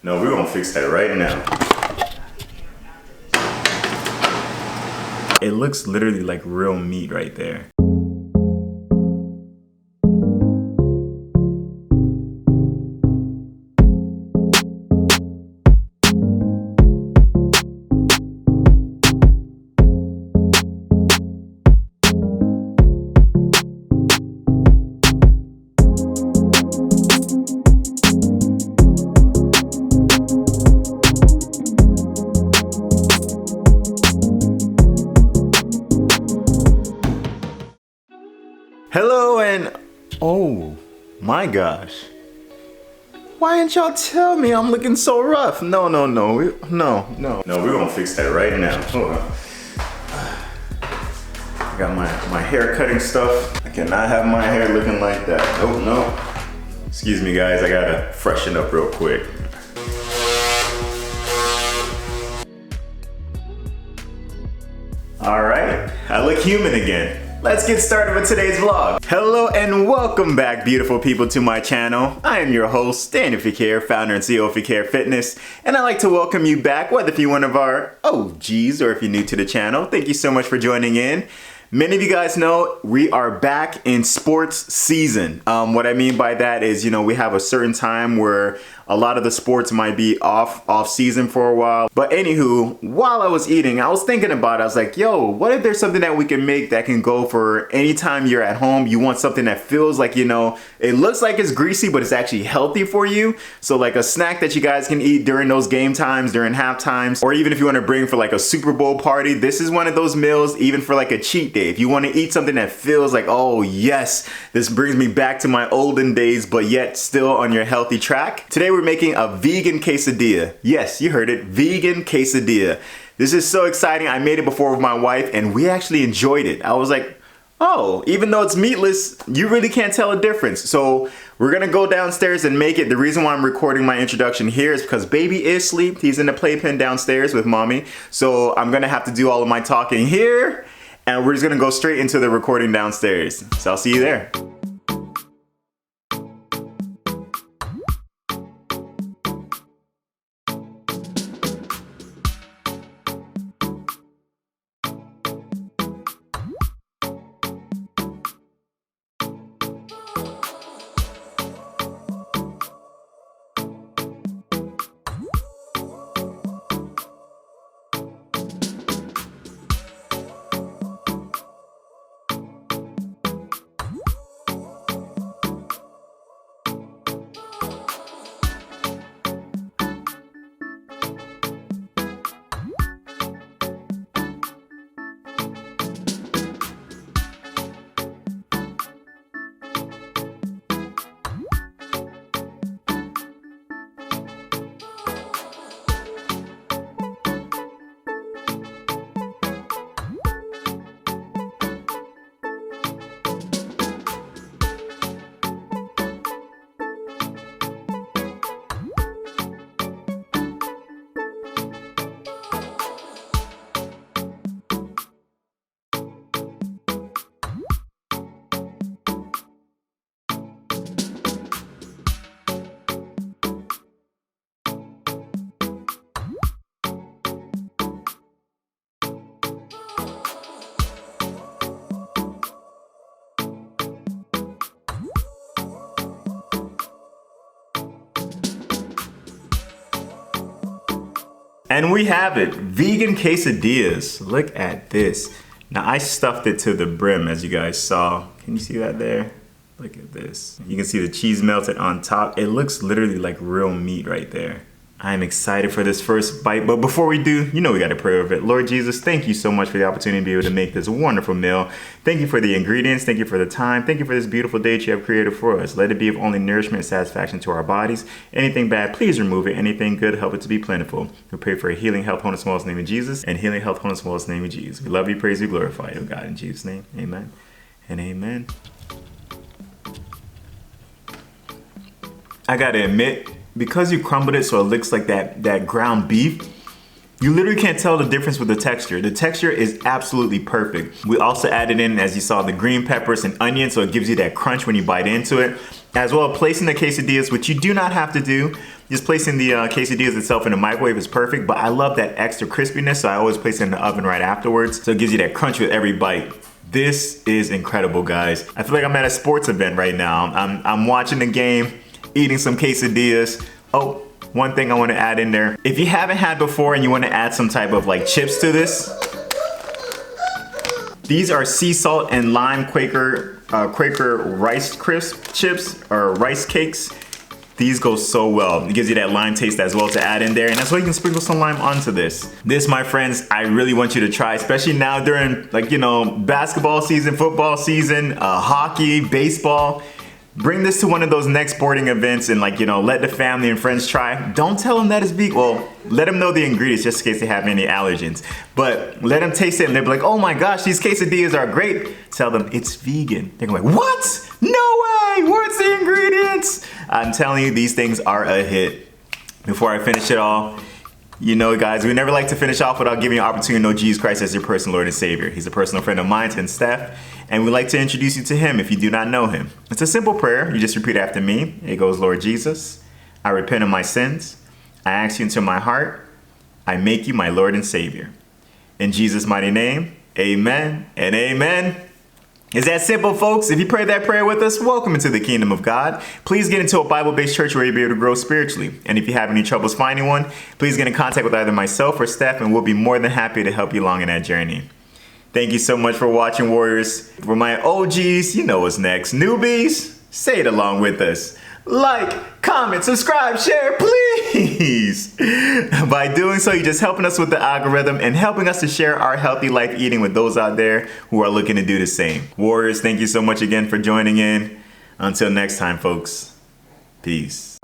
No, we're gonna fix that right now. It looks literally like real meat right there. Hello and oh my gosh. Why didn't y'all tell me I'm looking so rough? No, we're gonna fix that right now. Hold on. I got my hair cutting stuff. I cannot have my hair looking like that. Oh no. Excuse me guys, I gotta freshen up real quick. All right, I look human again. Let's get started with today's vlog. Hello and welcome back, beautiful people, to my channel. I am your host, Daniel Fequiere, founder and CEO of Fequiere Fitness, and I'd like to welcome you back, whether if you're one of our OGs or if you're new to the channel. Thank you so much for joining in. Many of you guys know we are back in sports season. What I mean by that is, we have a certain time where a lot of the sports might be off season for a while. But anywho, while I was eating, I was thinking about it. I was like, yo, what if there's something that we can make that can go for anytime you're at home? You want something that feels like, it looks like it's greasy, but it's actually healthy for you. So like a snack that you guys can eat during those game times, during half times, or even if you want to bring for like a Super Bowl party, this is one of those meals, even for like a cheat day. If you want to eat something that feels like, oh yes, this brings me back to my olden days, but yet still on your healthy track. Today we're making a vegan quesadilla. Yes, you heard it, vegan quesadilla. This is so exciting. I made it before with my wife and we actually enjoyed it. I was like, oh, even though it's meatless, you really can't tell a difference. So we're gonna go downstairs and make it. The reason why I'm recording my introduction here is because baby is asleep. He's in the playpen downstairs with mommy. So I'm gonna have to do all of my talking here and we're just gonna go straight into the recording downstairs. So I'll see you there. And we have it, vegan quesadillas. Look at this. Now I stuffed it to the brim, as you guys saw. Can you see that there? Look at this. You can see the cheese melted on top. It looks literally like real meat right there. I'm excited for this first bite, but before we do, we gotta pray over it. Lord Jesus, thank you so much for the opportunity to be able to make this wonderful meal. Thank you for the ingredients, thank you for the time, thank you for this beautiful day that you have created for us. Let it be of only nourishment and satisfaction to our bodies. Anything bad, please remove it. Anything good, help it to be plentiful. We pray for a healing, health, wholeness, wellness name of Jesus, and healing, health, wholeness, wellness name of Jesus. We love you, praise you, glorify you, God, in Jesus' name, amen and amen. I gotta admit, because you crumbled it so it looks like that ground beef, you literally can't tell the difference with the texture. The texture is absolutely perfect. We also added in, as you saw, the green peppers and onions, so it gives you that crunch when you bite into it. As well, placing the quesadillas, which you do not have to do. Just placing the quesadillas itself in the microwave is perfect, but I love that extra crispiness, so I always place it in the oven right afterwards. So it gives you that crunch with every bite. This is incredible, guys. I feel like I'm at a sports event right now. I'm watching the game, eating some quesadillas. Oh, one thing I want to add in there. If you haven't had before and you want to add some type of like chips to this, these are sea salt and lime Quaker Rice Crisp chips or rice cakes. These go so well. It gives you that lime taste as well to add in there, and that's why you can sprinkle some lime onto this. This, my friends, I really want you to try, especially now during, like, you know, basketball season, football season, hockey, baseball. Bring this to one of those next sporting events and, like, you know, let the family and friends try. Don't tell them that it's vegan. Well, let them know the ingredients just in case they have any allergens. But let them taste it and they'll be like, oh my gosh, these quesadillas are great. Tell them it's vegan. They're gonna be like, what? No way, what's the ingredients? I'm telling you, these things are a hit. Before I finish it all, you know, guys, we never like to finish off without giving you an opportunity to know Jesus Christ as your personal Lord and Savior. He's a personal friend of mine and Steph, and we'd like to introduce you to him if you do not know him. It's a simple prayer. You just repeat after me. It goes, Lord Jesus, I repent of my sins. I ask you into my heart. I make you my Lord and Savior. In Jesus' mighty name, amen and amen. It's that simple, folks. If you prayed that prayer with us, welcome into the kingdom of God. Please get into a Bible-based church where you'll be able to grow spiritually. And if you have any troubles finding one, please get in contact with either myself or Steph, and we'll be more than happy to help you along in that journey. Thank you so much for watching, Warriors. For my OGs, you know what's next. Newbies, say it along with us. Like, comment, subscribe, share, please. By doing so, you're just helping us with the algorithm and helping us to share our healthy life eating with those out there who are looking to do the same. Warriors, thank you so much again for joining in. Until next time, folks. Peace.